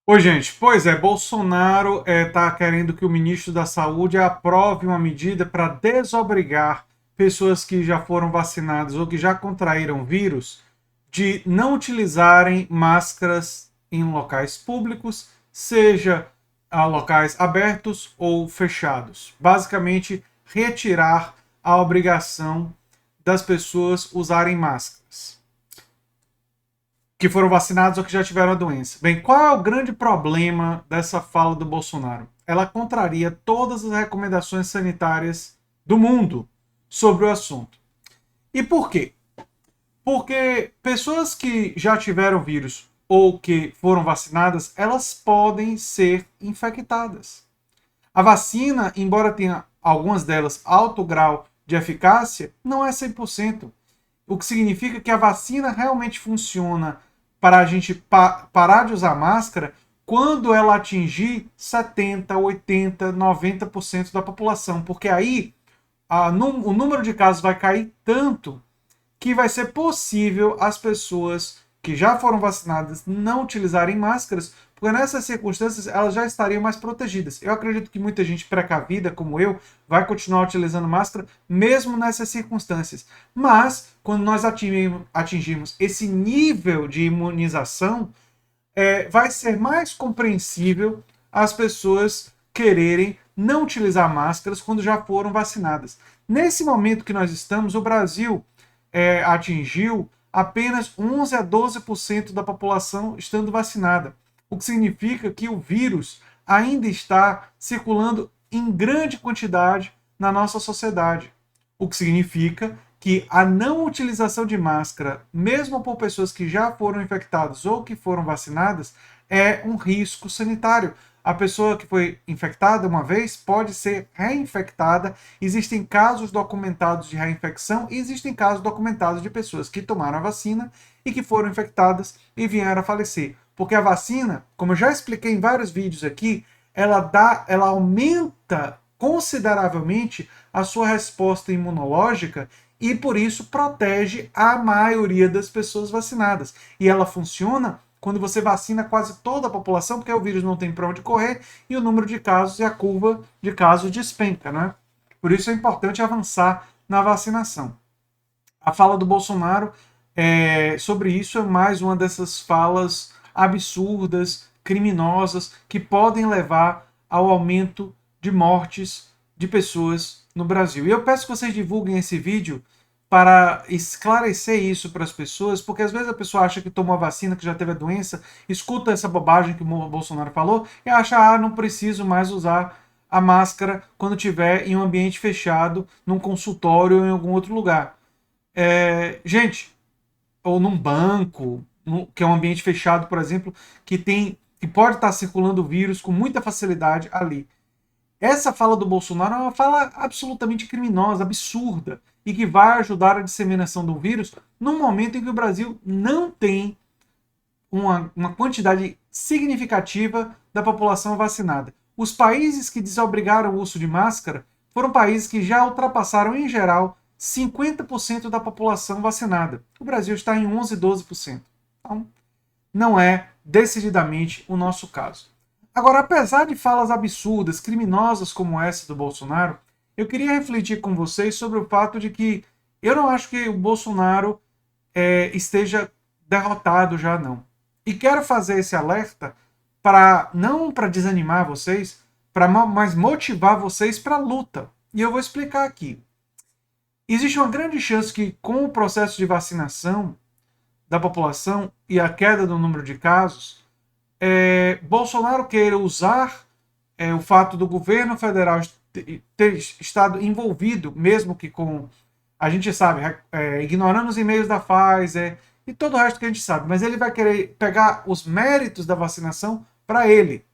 Oi, gente. Pois é, Bolsonaro está querendo que o ministro da Saúde aprove uma medida para desobrigar pessoas que já foram vacinadas ou que já contraíram vírus de não utilizarem máscaras em locais públicos, seja locais abertos ou fechados. Basicamente, retirar a obrigação das pessoas usarem máscaras que foram vacinados ou que já tiveram a doença. Bem, qual é o grande problema dessa fala do Bolsonaro? Ela contraria todas as recomendações sanitárias do mundo sobre o assunto. E por quê? Porque pessoas que já tiveram vírus ou que foram vacinadas, elas podem ser infectadas. A vacina, embora tenha algumas delas alto grau de eficácia, não é 100%. O que significa que a vacina realmente funciona para a gente parar de usar máscara quando ela atingir 70, 80, 90% da população, porque aí o número de casos vai cair tanto que vai ser possível as pessoas que já foram vacinadas não utilizarem máscaras, porque nessas circunstâncias elas já estariam mais protegidas. Eu acredito que muita gente precavida, como eu, vai continuar utilizando máscara, mesmo nessas circunstâncias. Mas, quando nós atingirmos esse nível de imunização, vai ser mais compreensível as pessoas quererem não utilizar máscaras quando já foram vacinadas. Nesse momento que nós estamos, o Brasil atingiu apenas 11 a 12% da população estando vacinada, o que significa que o vírus ainda está circulando em grande quantidade na nossa sociedade, o que significa que a não utilização de máscara, mesmo por pessoas que já foram infectadas ou que foram vacinadas, é um risco sanitário. A pessoa que foi infectada uma vez pode ser reinfectada. Existem casos documentados de reinfecção e existem casos documentados de pessoas que tomaram a vacina e que foram infectadas e vieram a falecer. Porque a vacina, como eu já expliquei em vários vídeos aqui, ela aumenta consideravelmente a sua resposta imunológica e por isso protege a maioria das pessoas vacinadas. E ela funciona quando você vacina quase toda a população, porque o vírus não tem para onde correr e o número de casos e a curva de casos despenca, né? Por isso é importante avançar na vacinação. A fala do Bolsonaro sobre isso é mais uma dessas falas absurdas, criminosas, que podem levar ao aumento de mortes de pessoas no Brasil. E eu peço que vocês divulguem esse vídeo para esclarecer isso para as pessoas, porque às vezes a pessoa acha que tomou a vacina, que já teve a doença, escuta essa bobagem que o Bolsonaro falou e acha, não preciso mais usar a máscara quando estiver em um ambiente fechado, num consultório ou em algum outro lugar. Gente, ou num banco, que é um ambiente fechado, por exemplo, que pode estar circulando o vírus com muita facilidade ali. Essa fala do Bolsonaro é uma fala absolutamente criminosa, absurda, e que vai ajudar a disseminação do vírus num momento em que o Brasil não tem uma quantidade significativa da população vacinada. Os países que desobrigaram o uso de máscara foram países que já ultrapassaram, em geral, 50% da população vacinada. O Brasil está em 11, 12%. Então, não é decididamente o nosso caso. Agora, apesar de falas absurdas, criminosas como essa do Bolsonaro, eu queria refletir com vocês sobre o fato de que eu não acho que o Bolsonaro esteja derrotado já, não. E quero fazer esse alerta para não para desanimar vocês, mas motivar vocês para a luta. E eu vou explicar aqui. Existe uma grande chance que, com o processo de vacinação da população e a queda do número de casos, Bolsonaro queira usar o fato do governo federal ter estado envolvido, mesmo que com, a gente sabe, ignorando os e-mails da Pfizer e todo o resto que a gente sabe, mas ele vai querer pegar os méritos da vacinação para ele.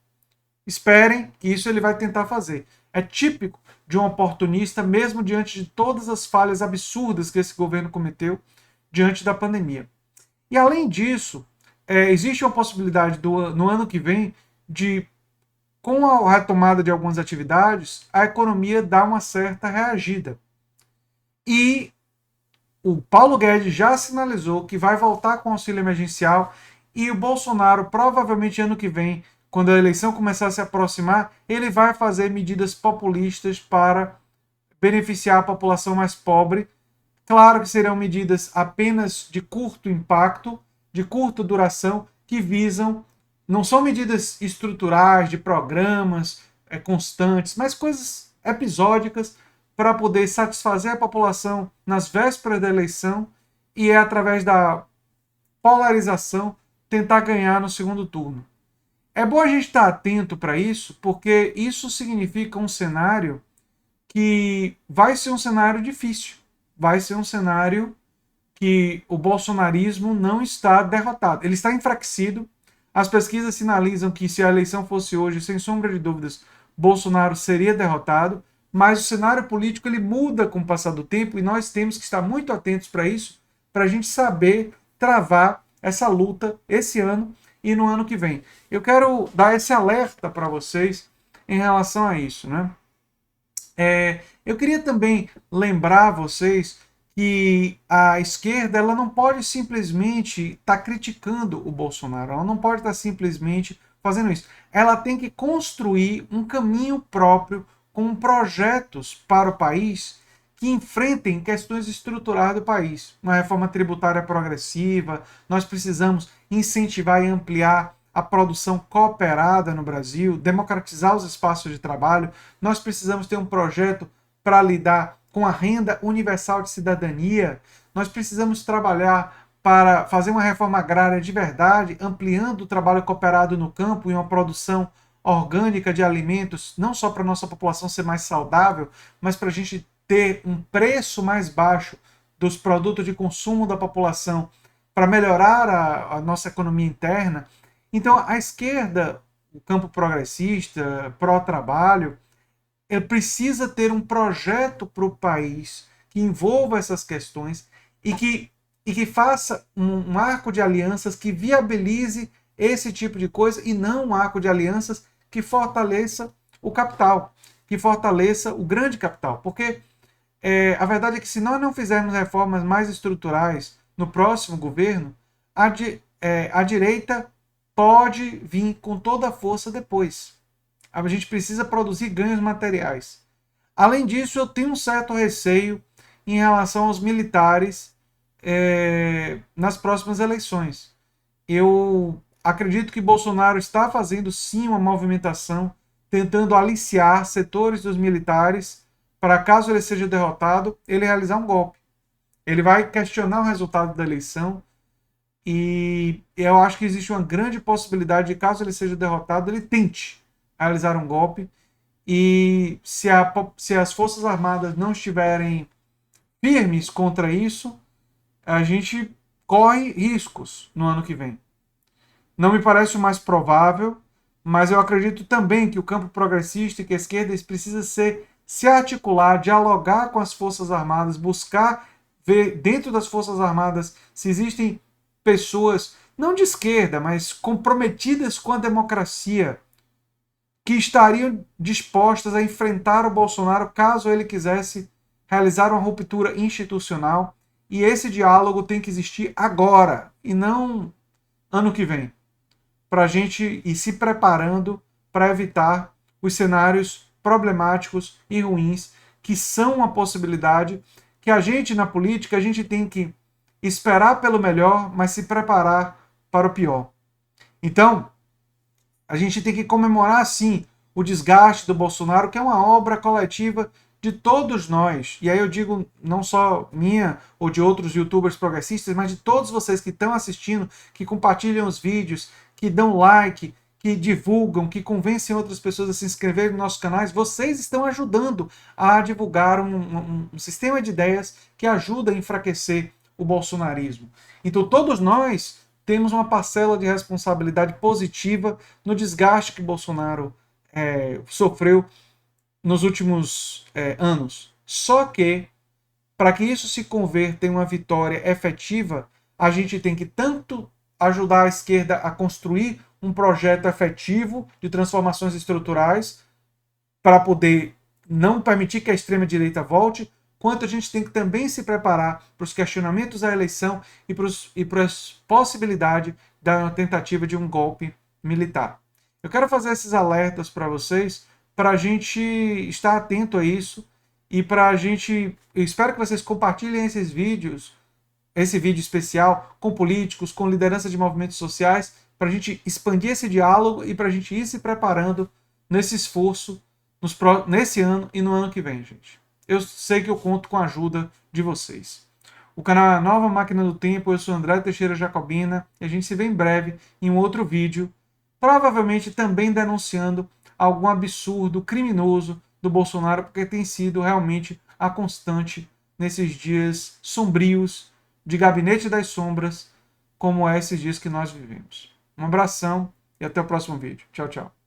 Esperem que isso ele vai tentar fazer. É típico de um oportunista, mesmo diante de todas as falhas absurdas que esse governo cometeu diante da pandemia. E além disso, existe uma possibilidade no ano que vem de, com a retomada de algumas atividades, a economia dar uma certa reagida. E o Paulo Guedes já sinalizou que vai voltar com o auxílio emergencial e o Bolsonaro provavelmente ano que vem, quando a eleição começar a se aproximar, ele vai fazer medidas populistas para beneficiar a população mais pobre. Claro que serão medidas apenas de curto impacto, de curta duração, que visam, não são medidas estruturais, de programas constantes, mas coisas episódicas para poder satisfazer a população nas vésperas da eleição e através da polarização tentar ganhar no segundo turno. É bom a gente estar atento para isso, porque isso significa um cenário que vai ser um cenário difícil. Vai ser um cenário que o bolsonarismo não está derrotado. Ele está enfraquecido. As pesquisas sinalizam que se a eleição fosse hoje, sem sombra de dúvidas, Bolsonaro seria derrotado. Mas o cenário político ele muda com o passar do tempo e nós temos que estar muito atentos para isso, para a gente saber travar essa luta esse ano e no ano que vem. Eu quero dar esse alerta para vocês em relação a isso, né? Eu queria também lembrar vocês que a esquerda ela não pode simplesmente estar criticando o Bolsonaro, ela não pode estar simplesmente fazendo isso. Ela tem que construir um caminho próprio com projetos para o país que enfrentem questões estruturais do país. Uma reforma tributária progressiva, nós precisamos incentivar e ampliar a produção cooperada no Brasil, democratizar os espaços de trabalho, nós precisamos ter um projeto para lidar com a renda universal de cidadania, nós precisamos trabalhar para fazer uma reforma agrária de verdade, ampliando o trabalho cooperado no campo e uma produção orgânica de alimentos, não só para a nossa população ser mais saudável, mas para a gente ter um preço mais baixo dos produtos de consumo da população, para melhorar a nossa economia interna. Então, a esquerda, o campo progressista, pró-trabalho, ele precisa ter um projeto para o país que envolva essas questões e que faça um arco de alianças que viabilize esse tipo de coisa e não um arco de alianças que fortaleça o capital, que fortaleça o grande capital. Porque a verdade é que se nós não fizermos reformas mais estruturais no próximo governo, a direita pode vir com toda a força depois. A gente precisa produzir ganhos materiais. Além disso, eu tenho um certo receio em relação aos militares nas próximas eleições. Eu acredito que Bolsonaro está fazendo sim uma movimentação, tentando aliciar setores dos militares para, caso ele seja derrotado, ele realizar um golpe. Ele vai questionar o resultado da eleição e eu acho que existe uma grande possibilidade de, caso ele seja derrotado, ele tente realizar um golpe. E se as Forças Armadas não estiverem firmes contra isso, a gente corre riscos no ano que vem. Não me parece o mais provável, mas eu acredito também que o campo progressista e que a esquerda precisa se articular, dialogar com as Forças Armadas, buscar ver dentro das Forças Armadas se existem pessoas, não de esquerda, mas comprometidas com a democracia, que estariam dispostas a enfrentar o Bolsonaro caso ele quisesse realizar uma ruptura institucional. E esse diálogo tem que existir agora e não ano que vem, para a gente ir se preparando para evitar os cenários problemáticos e ruins que são uma possibilidade, que a gente na política a gente tem que esperar pelo melhor, mas se preparar para o pior. Então, a gente tem que comemorar, sim, o desgaste do Bolsonaro, que é uma obra coletiva de todos nós. E aí eu digo não só minha ou de outros youtubers progressistas, mas de todos vocês que estão assistindo, que compartilham os vídeos, que dão like, que divulgam, que convencem outras pessoas a se inscreverem nos nossos canais. Vocês estão ajudando a divulgar um sistema de ideias que ajuda a enfraquecer o bolsonarismo. Então todos nós temos uma parcela de responsabilidade positiva no desgaste que Bolsonaro sofreu nos últimos anos. Só que, para que isso se converta em uma vitória efetiva, a gente tem que tanto ajudar a esquerda a construir um projeto efetivo de transformações estruturais para poder não permitir que a extrema-direita volte, quanto a gente tem que também se preparar para os questionamentos da eleição e para a possibilidade da tentativa de um golpe militar. Eu quero fazer esses alertas para vocês, para a gente estar atento a isso e para a gente. Eu espero que vocês compartilhem esses vídeos, esse vídeo especial, com políticos, com liderança de movimentos sociais, para a gente expandir esse diálogo e para a gente ir se preparando nesse esforço nesse ano e no ano que vem, gente. Eu sei que eu conto com a ajuda de vocês. O canal é a Nova Máquina do Tempo, eu sou André Teixeira Jacobina e a gente se vê em breve em um outro vídeo, provavelmente também denunciando algum absurdo criminoso do Bolsonaro, porque tem sido realmente a constante nesses dias sombrios de gabinete das sombras, como é esses dias que nós vivemos. Um abração e até o próximo vídeo. Tchau, tchau.